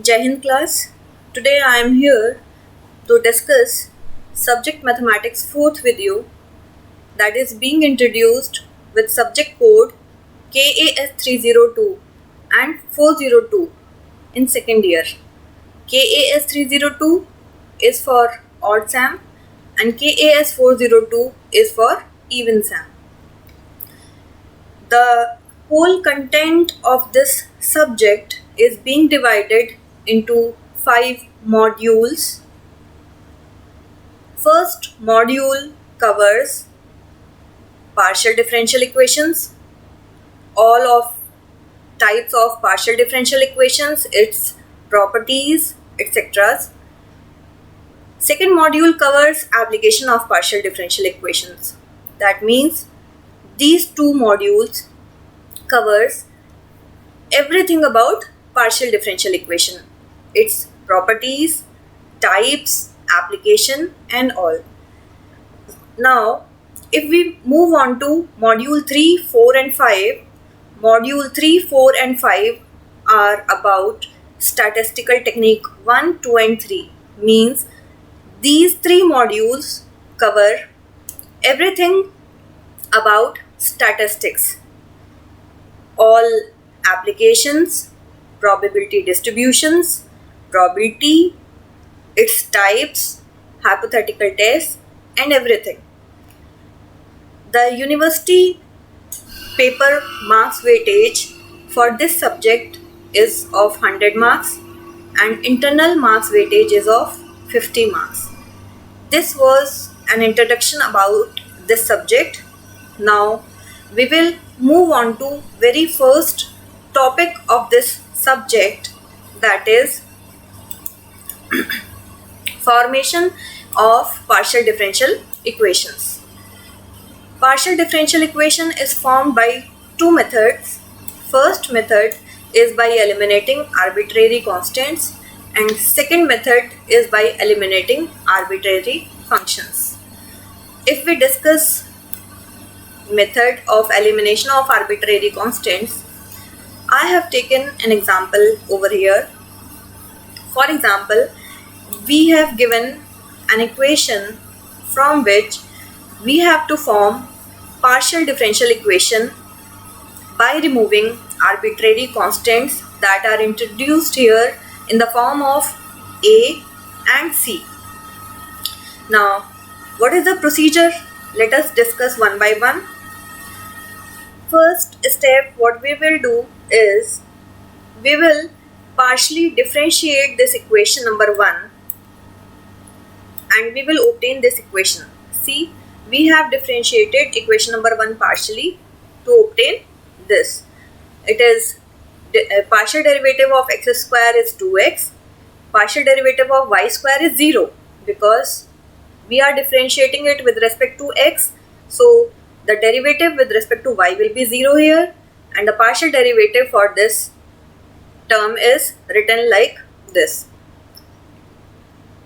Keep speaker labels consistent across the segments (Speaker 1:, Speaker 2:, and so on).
Speaker 1: Jai Hind class. Today I am here to discuss subject mathematics fourth video that is being introduced with subject code KAS 302 and 402 in second year. KAS 302 is for odd SAM and KAS 402 is for even SAM. The whole content of this subject is being divided into 5 modules. First module covers partial differential equations, all of types of partial differential equations, its properties, etc. Second module covers application of partial differential equations. That means these two modules covers everything about partial differential equation, its properties, types, application and all. Now, if we move on to module 3, 4 and 5, module 3, 4 and 5 are about statistical technique 1, 2 and 3. Means these 3 modules cover everything about statistics, all applications, probability distributions, probability, its types, hypothetical tests and everything. The university paper marks weightage for this subject is of 100 marks and internal marks weightage is of 50 marks. This was an introduction about this subject. Now we will move on to very first topic of this subject, that is formation of partial differential equations. Partial differential equation is formed by two methods. First method is by eliminating arbitrary constants and second method is by eliminating arbitrary functions. If we discuss method of elimination of arbitrary constants, I have taken an example over here. For example, we have given an equation from which we have to form partial differential equation by removing arbitrary constants that are introduced here in the form of A and C. Now, what is the procedure? Let us discuss one by one. First step, what we will do is we will partially differentiate this equation number 1 and we will obtain this equation. See, we have differentiated equation number 1 partially to obtain this. It is partial derivative of x square is 2x, partial derivative of y square is 0 because we are differentiating it with respect to x. So the derivative with respect to y will be 0 here and the partial derivative for this term is written like this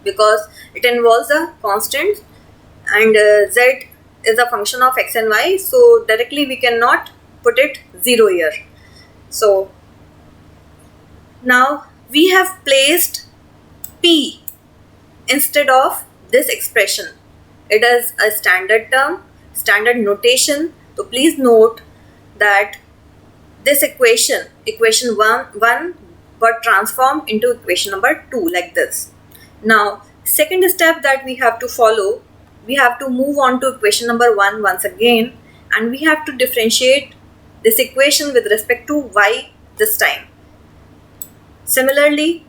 Speaker 1: because it involves a constant and z is a function of x and y, so directly we cannot put it 0 here. So now we have placed p instead of this expression. It is a standard term, standard notation. So please note that this equation 1 got transformed into equation number 2 like this. Now second step that we have to follow, we have to move on to equation number 1 once again and we have to differentiate this equation with respect to y this time. Similarly,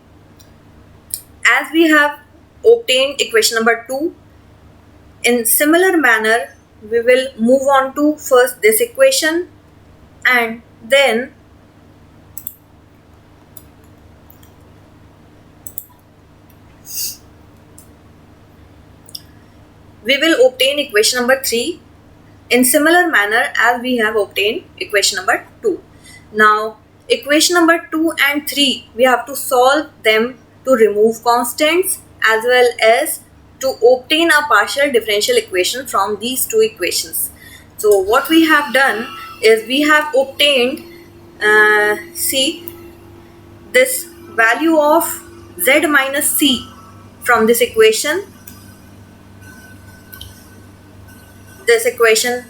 Speaker 1: as we have obtained equation number 2, in similar manner we will move on to first this equation and then we will obtain equation number 3 in similar manner as we have obtained equation number 2. Now equation number 2 and 3 we have to solve them to remove constants as well as to obtain a partial differential equation from these two equations. So what we have done is we have obtained see this value of z minus c from this equation. This equation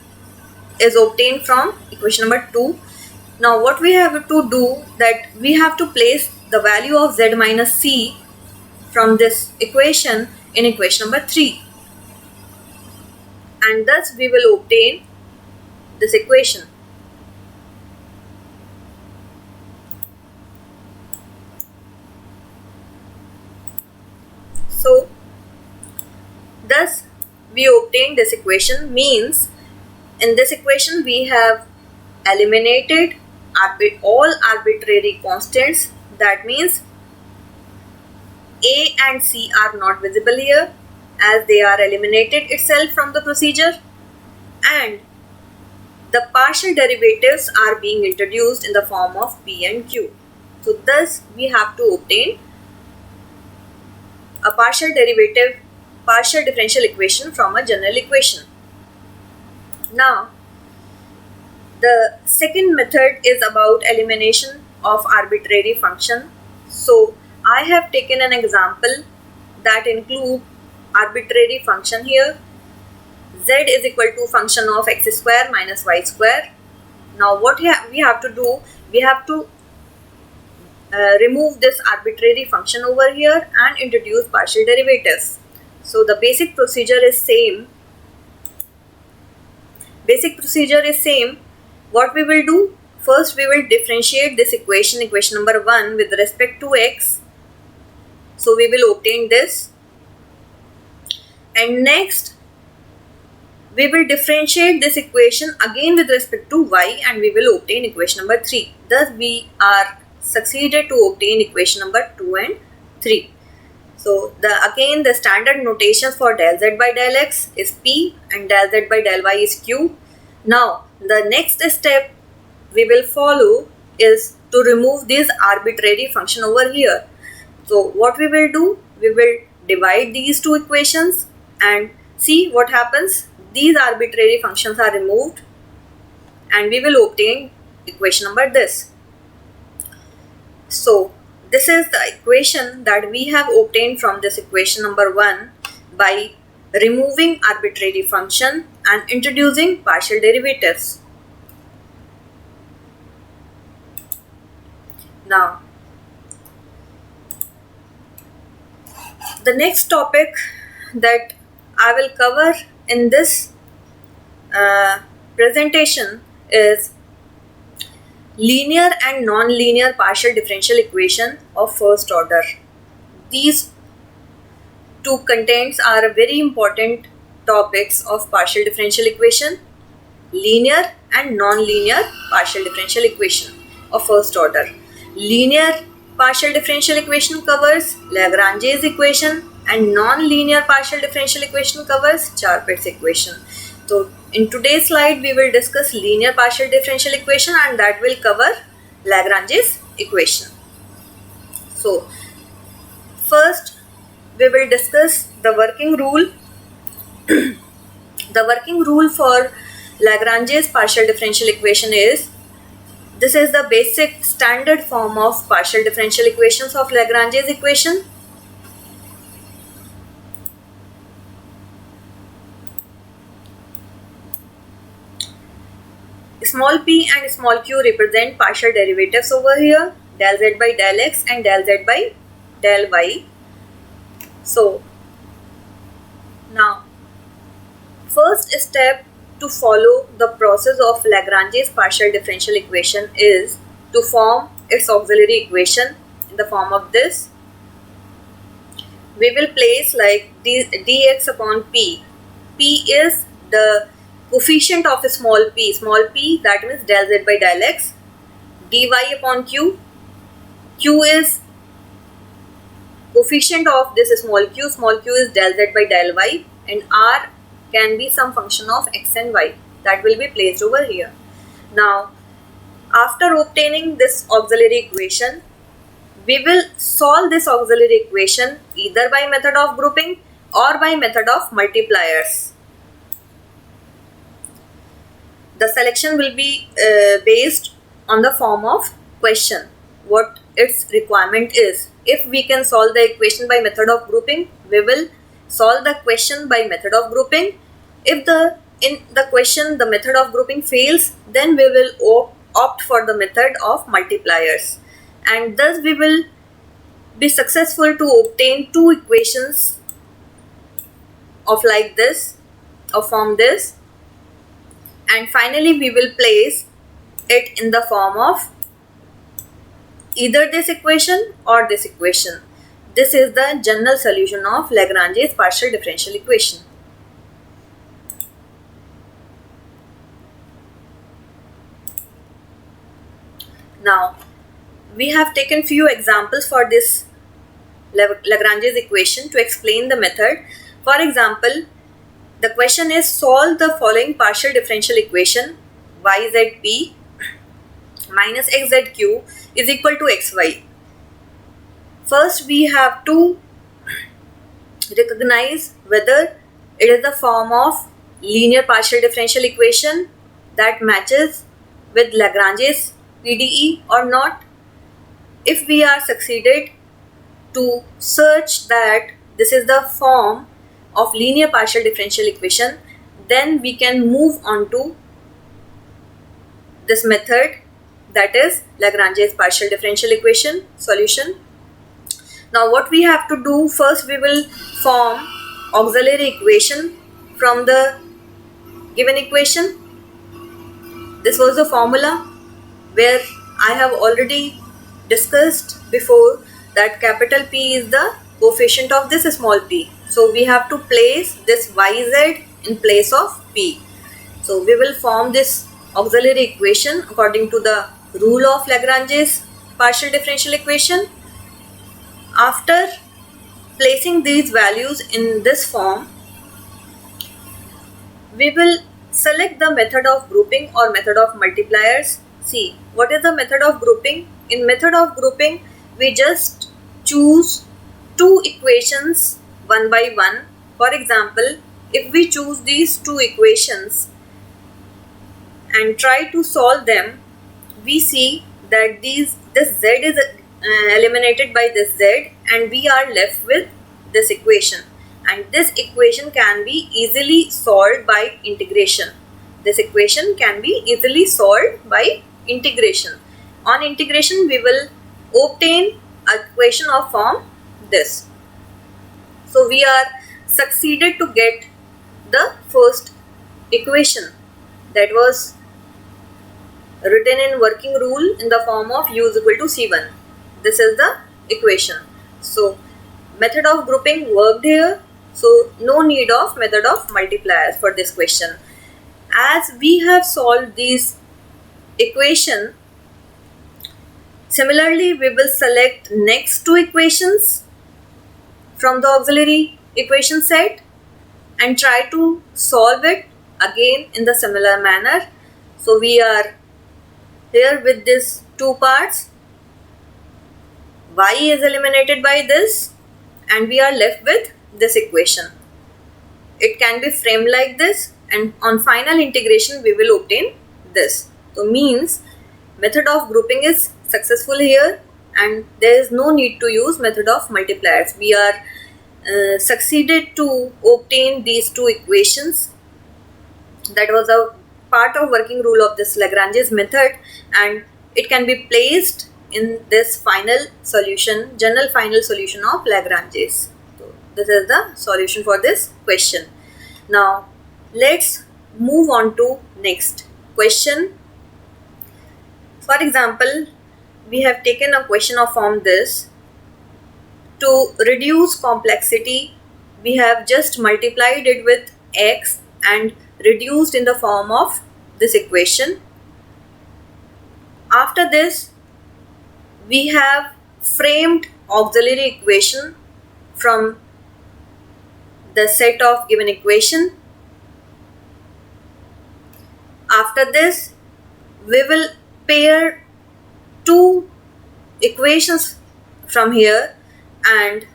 Speaker 1: is obtained from equation number 2. Now what we have to do, that we have to place the value of z minus c from this equation in equation number 3, and thus we will obtain this equation. So thus we obtain this equation, means in this equation we have eliminated all arbitrary constants. That means a and c are not visible here, as they are eliminated itself from the procedure, and the partial derivatives are being introduced in the form of p and q. So thus we have to obtain a partial differential equation from a general equation. Now the second method is about elimination of arbitrary function. So I have taken an example that include arbitrary function here. Z is equal to function of x square minus y square. Now what we have to do, we have to remove this arbitrary function over here and introduce partial derivatives. So the basic procedure is same. What we will do, first we will differentiate this equation number 1 with respect to x. So we will obtain this, and next we will differentiate this equation again with respect to y, and we will obtain equation number 3. Thus we are succeeded to obtain equation number 2 and 3. So again the standard notation for del z by del x is p and del z by del y is q. Now the next step we will follow is to remove this arbitrary function over here. So what we will do, we will divide these two equations and see what happens. These arbitrary functions are removed and we will obtain equation number this. So this is the equation that we have obtained from this equation number 1 by removing arbitrary function and introducing partial derivatives. Now the next topic that I will cover in this presentation is linear and non-linear partial differential equation of first order. These two contents are very important topics of partial differential equation: linear and non-linear partial differential equation of first order. Linear partial differential equation covers Lagrange's equation, and non-linear partial differential equation covers Charpit's equation. So in today's slide we will discuss linear partial differential equation, and that will cover Lagrange's equation. So first we will discuss the working rule. The working rule for Lagrange's partial differential equation is, this is the basic standard form of partial differential equations of Lagrange's equation. Small p and small q represent partial derivatives over here, del z by del x and del z by del y. So now first step to follow the process of Lagrange's partial differential equation is to form its auxiliary equation in the form of this. We will place like dx upon p. P is the coefficient of small p, that means del z by del x. Dy upon q. Q is coefficient of this small q is del z by del y, and r can be some function of x and y that will be placed over here. Now after obtaining this auxiliary equation, we will solve this auxiliary equation either by method of grouping or by method of multipliers. The selection will be based on the form of question. What its requirement is. If we can solve the equation by method of grouping, we will solve the question by method of grouping. If in the question the method of grouping fails, then we will opt for the method of multipliers, and thus we will be successful to obtain two equations of like this, of form this, and finally we will place it in the form of either this equation or this equation. This is the general solution of Lagrange's partial differential equation. Now, we have taken few examples for this Lagrange's equation to explain the method. For example, the question is solve the following partial differential equation yzp minus xzq is equal to xy. First, we have to recognize whether it is the form of linear partial differential equation that matches with Lagrange's PDE or not. If we are succeeded to search that this is the form of linear partial differential equation, then we can move on to this method, that is Lagrange's partial differential equation solution. Now what we have to do, first we will form auxiliary equation from the given equation. This was the formula where I have already discussed before that capital P is the coefficient of this small p. So we have to place this yz in place of p. So we will form this auxiliary equation according to the rule of Lagrange's partial differential equation. After placing these values in this form, we will select the method of grouping or method of multipliers. See, what is the method of grouping? In method of grouping, we just choose two equations one by one. For example, if we choose these two equations and try to solve them, we see that this z is eliminated by this z, and we are left with this equation, and this equation can be easily solved by integration. This equation can be easily solved by integration. On integration, we will obtain an equation of form this. So we are succeeded to get the first equation that was written in working rule in the form of u is equal to c1. This is the equation. So method of grouping worked here, so no need of method of multipliers for this question. As we have solved these equation, similarly we will select next two equations from the auxiliary equation set and try to solve it again in the similar manner. So we are here with this two parts. Y is eliminated by this and we are left with this equation. It can be framed like this, and on final integration we will obtain this. So means method of grouping is successful here and there is no need to use method of multipliers. We are succeeded to obtain these two equations. That was a part of working rule of this Lagrange's method, and it can be placed in this final solution, general final solution of Lagrange's. So this is the solution for this question. Now let's move on to next question. For example, we have taken a question of form this. To reduce complexity, we have just multiplied it with x and reduced in the form of this equation. After this, we have framed auxiliary equation from the set of given equation. After this, we will pair two equations from here and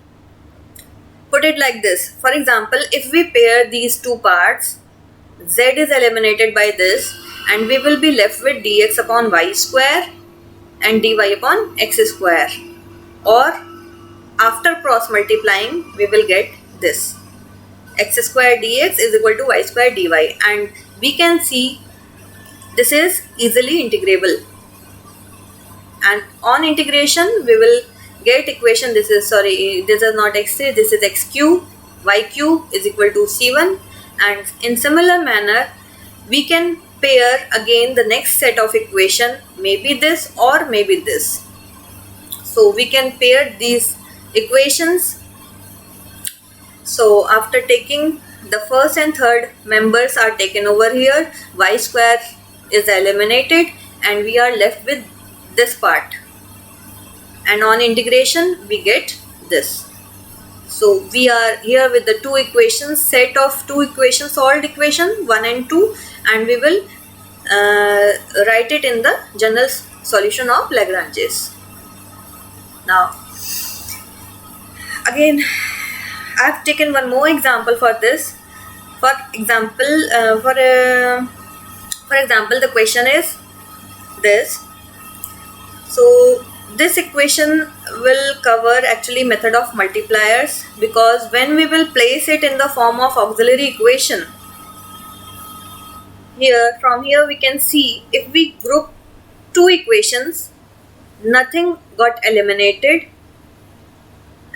Speaker 1: put it like this. For example, if we pair these two parts, z is eliminated by this and we will be left with dx upon y square and dy upon x square, or after cross multiplying we will get this x square dx is equal to y square dy, and we can see this is easily integrable, and on integration we will get equation. This is not x3, this is x cube, y cube is equal to c1, and in similar manner we can pair again the next set of equation, maybe this or maybe this. So we can pair these equations. So after taking the first and third members are taken over here, y square is eliminated and we are left with this part, and on integration we get this. So we are here with the two equations, set of two equations, solved equation 1 and 2, and we will write it in the general solution of Lagranges. Now again I have taken one more example for this. For example, the question is this. So this equation will cover actually method of multipliers, because when we will place it in the form of auxiliary equation, from here we can see if we group two equations, nothing got eliminated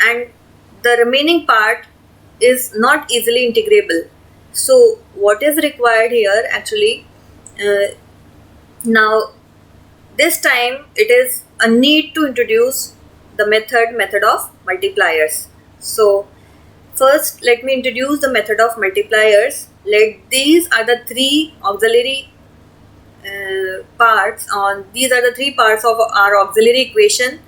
Speaker 1: and the remaining part is not easily integrable. So what is required here actually, now this time it is a need to introduce the method of multipliers. So first let me introduce the method of multipliers. These are the three auxiliary parts these are the three parts of our auxiliary equation,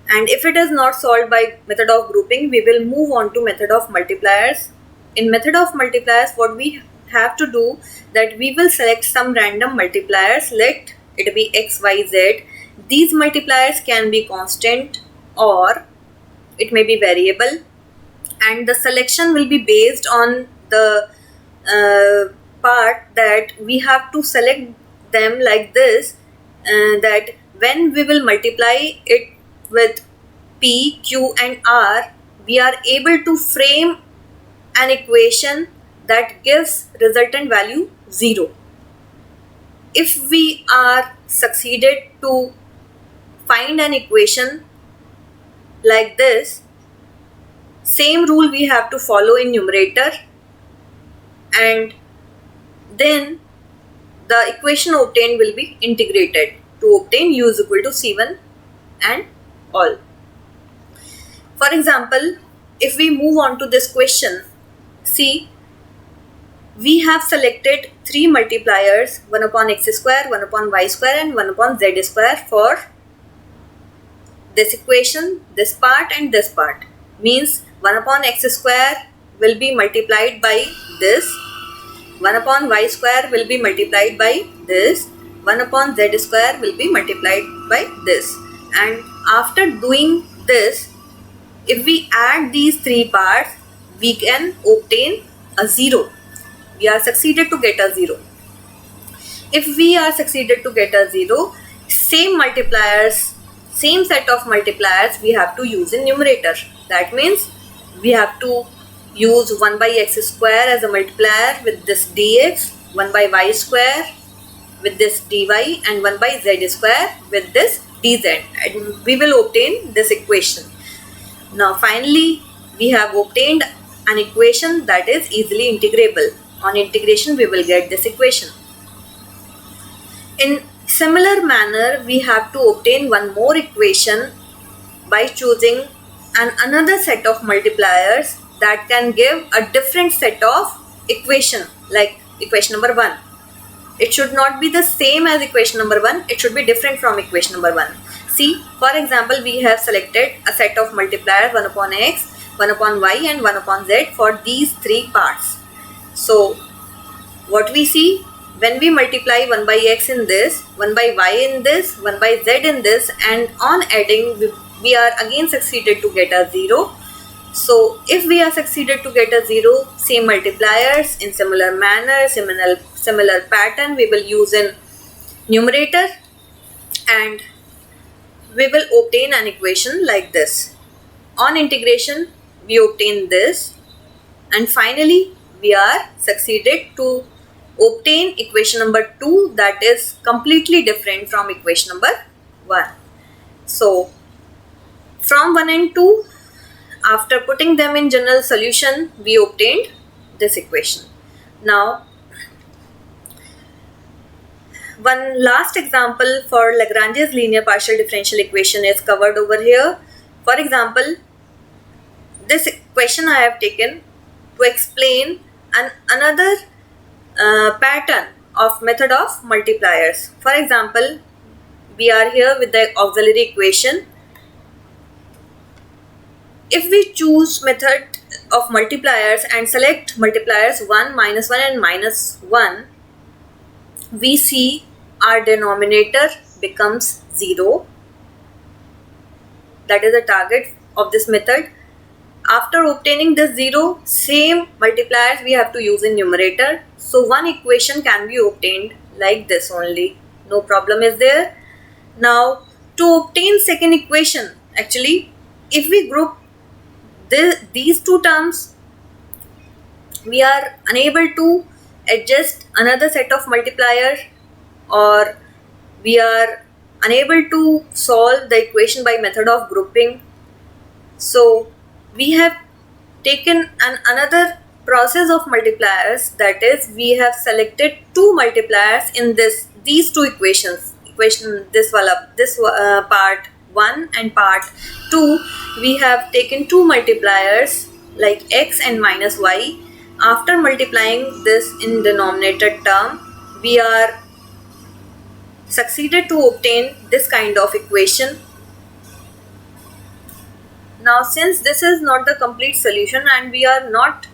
Speaker 1: and if it is not solved by method of grouping, we will move on to method of multipliers. In method of multipliers, what we have to do, that we will select some random multipliers, let it be x, y, z. These multipliers can be constant or it may be variable, and the selection will be based on the part that we have to select them like this, that when we will multiply it with P, Q and R, we are able to frame an equation that gives resultant value 0. If we are succeeded to find an equation like this, same rule we have to follow in numerator, and then the equation obtained will be integrated to obtain u is equal to c1 and all. For example, if we move on to this question, see, we have selected three multipliers, 1 upon x square, 1 upon y square and 1 upon z square for this equation, this part and this part. Means 1 upon x square will be multiplied by this, 1 upon y square will be multiplied by this, 1 upon z square will be multiplied by this. And after doing this, if we add these three parts, we can obtain a 0. We are succeeded to get a 0. If we are succeeded to get a 0, same multipliers, same set of multipliers we have to use in numerator. That means we have to use 1 by x square as a multiplier with this dx, 1 by y square with this dy and 1 by z square with this dz, and we will obtain this equation. Now finally we have obtained an equation that is easily integrable. On integration we will get this equation. In similar manner, we have to obtain one more equation by choosing another set of multipliers that can give a different set of equation, like equation number 1. It should not be the same as equation number 1, it should be different from equation number 1. See, for example, we have selected a set of multipliers 1 upon x, 1 upon y and 1 upon z for these three parts. So what we see, when we multiply 1 by x in this, 1 by y in this, 1 by z in this, and on adding we are again succeeded to get a 0. So if we are succeeded to get a 0, same multipliers in similar manner, similar pattern we will use in numerator, and we will obtain an equation like this. On integration, we obtain this, and finally we are succeeded to obtain equation number 2 that is completely different from equation number 1. So from 1 and 2, after putting them in general solution, we obtained this equation. Now one last example for Lagrange's linear partial differential equation is covered over here. For example, this equation I have taken to explain another pattern of method of multipliers. For example, we are here with the auxiliary equation. If we choose method of multipliers and select multipliers 1, minus 1 and minus 1, we see our denominator becomes 0. That is the target of this method. After obtaining this 0, same multipliers we have to use in numerator. So one equation can be obtained like this only. No problem is there. Now to obtain second equation, actually if we group these two terms, we are unable to adjust another set of multiplier, or we are unable to solve the equation by method of grouping. So we have taken another process of multipliers, that is we have selected two multipliers in these two equations. Part 1 and part 2, we have taken two multipliers like x and minus y. After multiplying this in denominator term, we are succeeded to obtain this kind of equation. Now since this is not the complete solution and we are not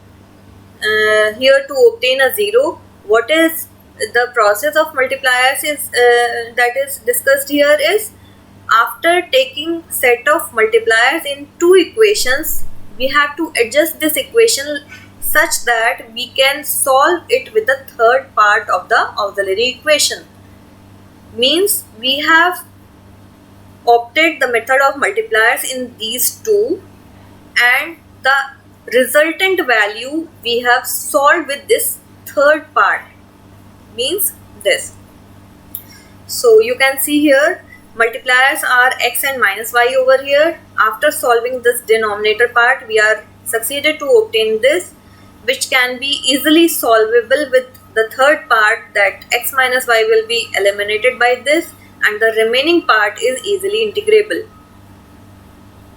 Speaker 1: here to obtain a 0, what is the process of multipliers is that is discussed here is, after taking set of multipliers in two equations, we have to adjust this equation such that we can solve it with the third part of the auxiliary equation. Means we have opted the method of multipliers in these two, and the resultant value we have solved with this third part, means this. So you can see here multipliers are x and minus y over here. After solving this denominator part, we are succeeded to obtain this, which can be easily solvable with the third part, that x minus y will be eliminated by this and the remaining part is easily integrable.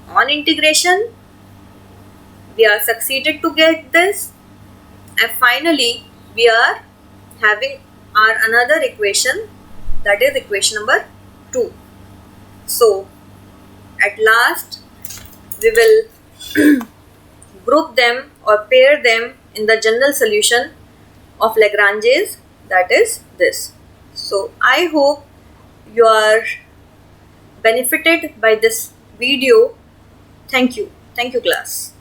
Speaker 1: On integration, we are succeeded to get this, and finally we are having our another equation, that is equation number 2. So at last we will group them or pair them in the general solution of Lagrange's, that is this. So I hope you are benefited by this video. Thank you class.